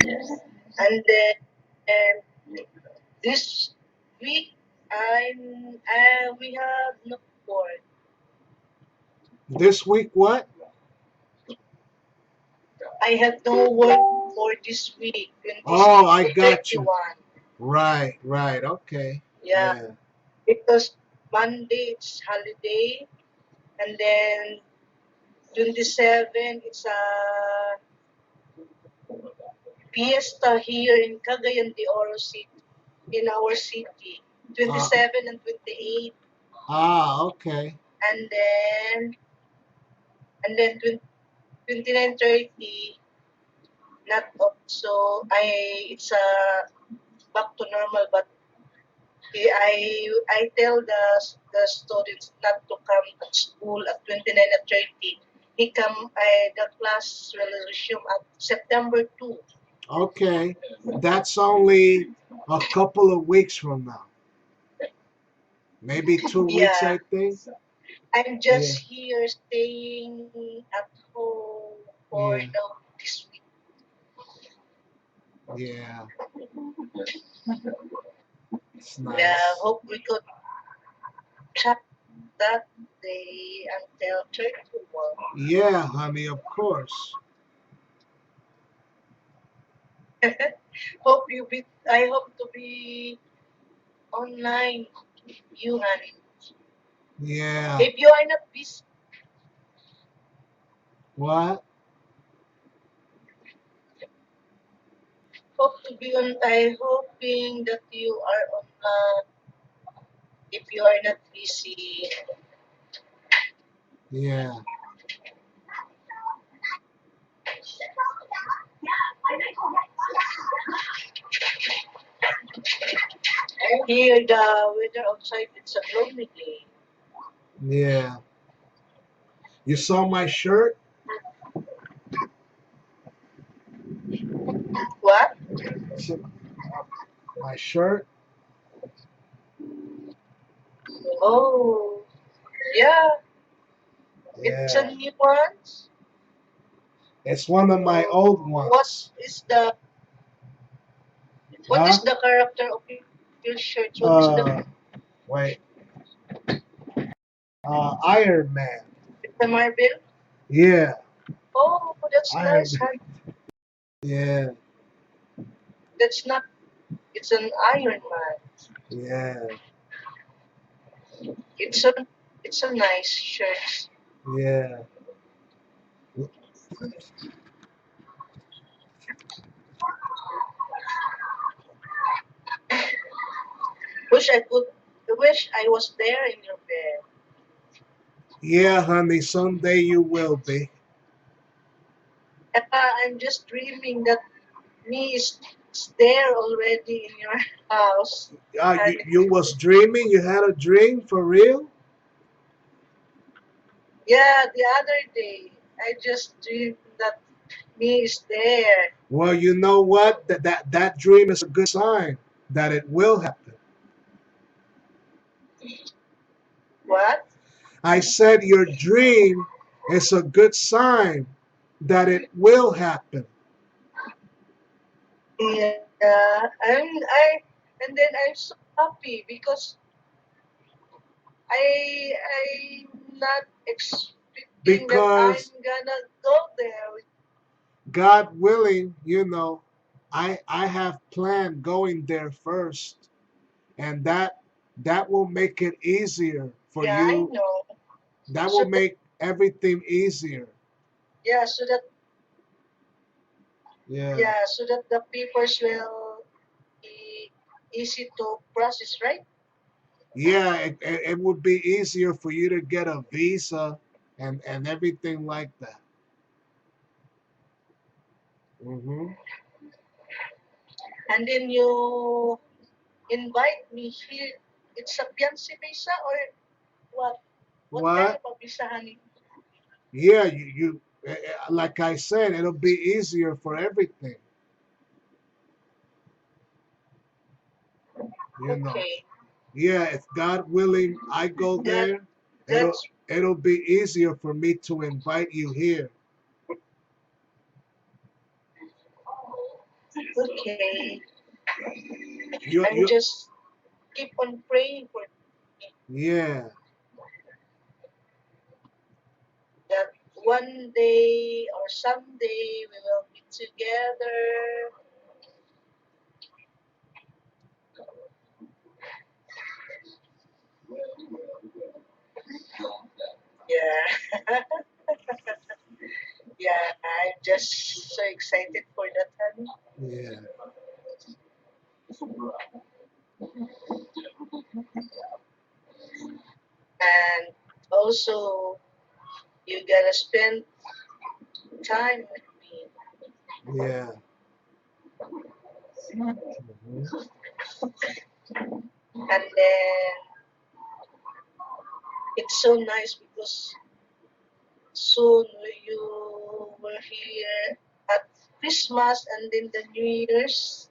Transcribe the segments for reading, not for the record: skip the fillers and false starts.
And then this week we have no work. This week, what? I have no work for this week, Oh, 26 I to got you. 31. Right, right. Okay. Yeah, Yeah. because Monday it's holiday, and then 27 it's a fiesta here in Cagayan de Oro City, in our city. Uh, 27 and 28, okay. and then 29, 30, not also. It's back to normal, but I tell the students not to come at school at 29 and 30. The class will resume at September 2. Okay. That's only a couple of weeks from now. Maybe 2 weeks, Yeah, I think. I'm Yeah. just here staying at home for Yeah. this week. Yeah. It's Yeah, nice. hope we could chat that day until 31. Yeah, honey, of course. I hope to be online, you honey. Yeah. If you are not busy, What? hope to be on. I hoping that you are on. If you are not busy, Yeah. here the weather outside it's a gloomy day. Yeah. You saw my shirt? What? See my shirt? Oh, yeah, it's a Yeah. new one. It's one of my Oh, old what ones. is the what Huh? is the character of your shirt? What is the Uh, wait. Iron Man. it's a Marvel? Yeah. Oh, that's Iron nice, Man. honey. Yeah. That's not. It's an Iron Man. Yeah. It's a it's a nice shirt. Yeah. Wish I could. Wish I was there in your bed. Yeah, honey. Someday you will be. I'm just dreaming that me is there already in your house. You, And you was dreaming? You had a dream for real? yeah, the other day I just dreamed that me is there. Well, you know what? That dream is a good sign that it will happen. What? I said your dream is a good sign that it will happen. Yeah, and then I'm so happy because I'm not expecting that I'm Because gonna go there. God willing, I have planned going there first, and that will make it easier for Yeah, I you. know. That So will make everything easier. yeah, so that Yeah. yeah, so that the papers will be easy to process, right? Yeah, it would be easier for you to get a visa and everything like that. Hmm. And then you invite me here. It's a fiancé visa or what? What kind What? of a visa, honey? Yeah, like I said, it'll be easier for everything. You know. Okay, Yeah, if God willing, I go that there. It'll that's it'll be easier for me to invite you here. Okay. You I'm you just keep on praying for yeah. that one day or someday we will be together. Yeah. Yeah, I'm just so excited for that, honey. Yeah. And also, you gotta spend time with me. Yeah. Mhm. And then it's so nice because soon you were here at Christmas and then the New Year's.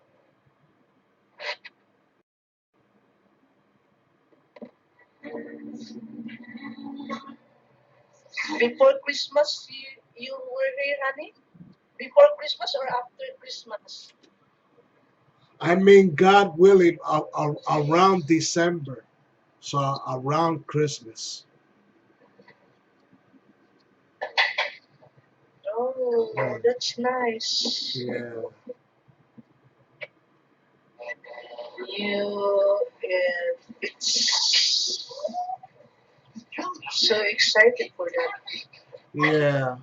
Before Christmas, you were here, honey? Before Christmas or after Christmas? I mean, God willing, around December, so around Christmas. Oh, Mm. that's nice. Yeah. It's so excited for that. Yeah.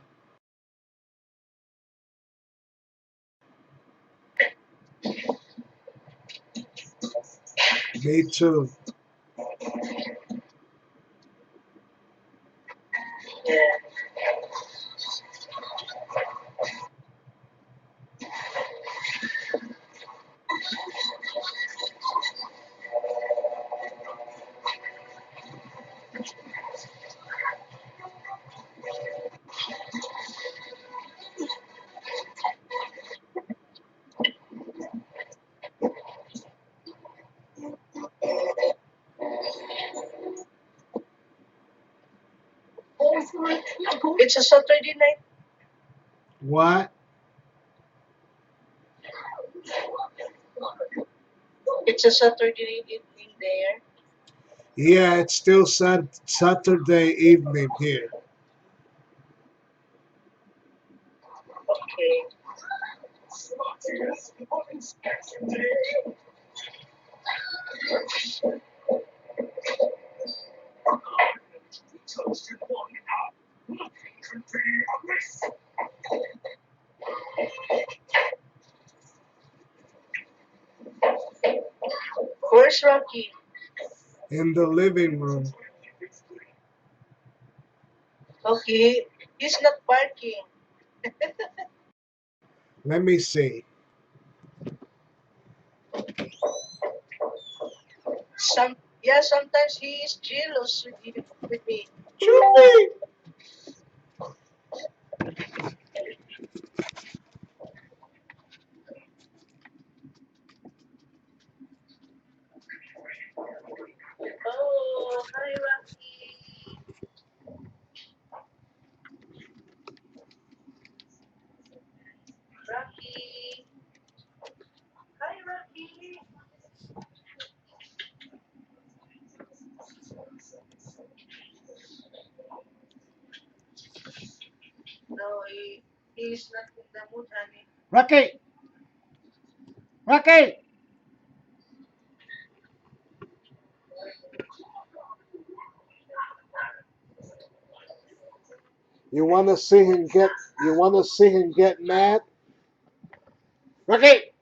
Me too. Yeah. It's a Saturday night. What? It's a Saturday evening there. Yeah, it's still Saturday evening here. Okay. Where's Rocky? In the living room. Okay. He's not barking. Let me see. Sometimes he is jealous with you with me. Chupi! Oh, hi Rocky. Rocky. Hi Rocky. No, he's not in the mood, honey. Rocky! Rocky! You wanna see him get mad? Rocky!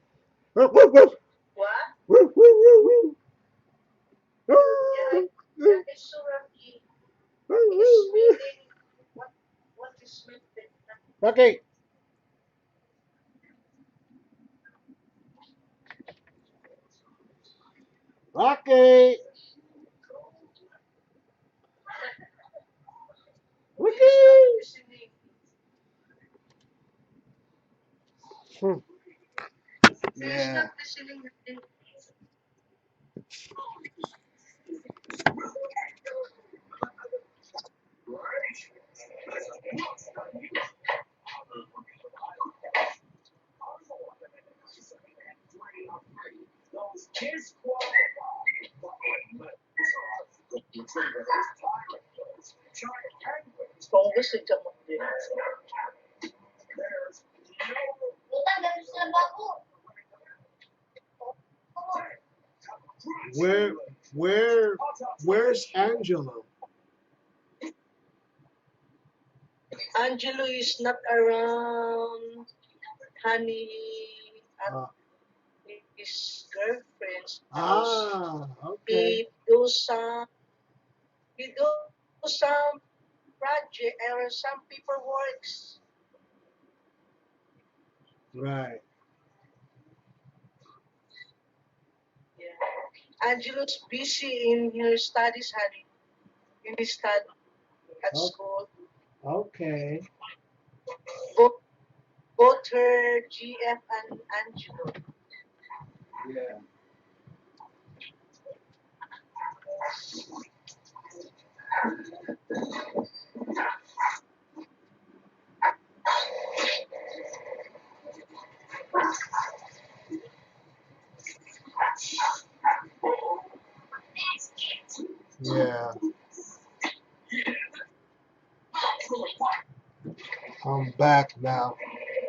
Woof, woof, woof. What? Woof, woof, woof, Yeah, woof. that is so Rocky. He's feeling what what is with it. Rocky! Rocky! He's not Rocky! listening. Hmm. He's Yeah. not listening. Kung gusto ka mo din. Where where where's Angelo? Angelo is not around honey at Uh, his girlfriend's house. okay. He does some project or some paperworks. Right. Yeah. Angelo's busy in her studies, honey. In his study at Oh, school. okay. Both both her GF and Angelo. Yeah. Yeah. I'm back now.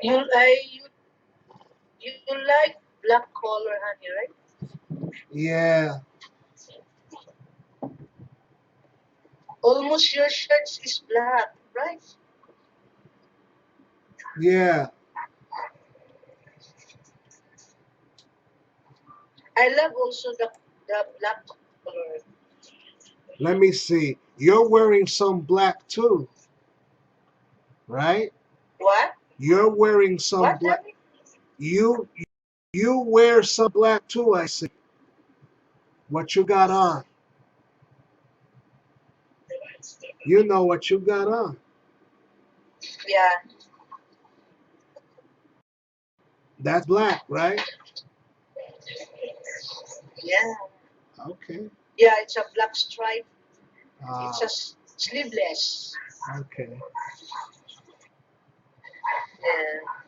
You I you like black color, honey, right? Yeah. Almost your shirts is black, right? Yeah. I love also the black color. Let me see. You're wearing some black too, right? What? You're wearing some What, black. honey? You you wear some black too, I see. What you got on? You know what you got on. Yeah, That's black, right? yeah. Okay. Yeah, it's a black stripe. It's Ah, a sleeveless. okay. Yeah.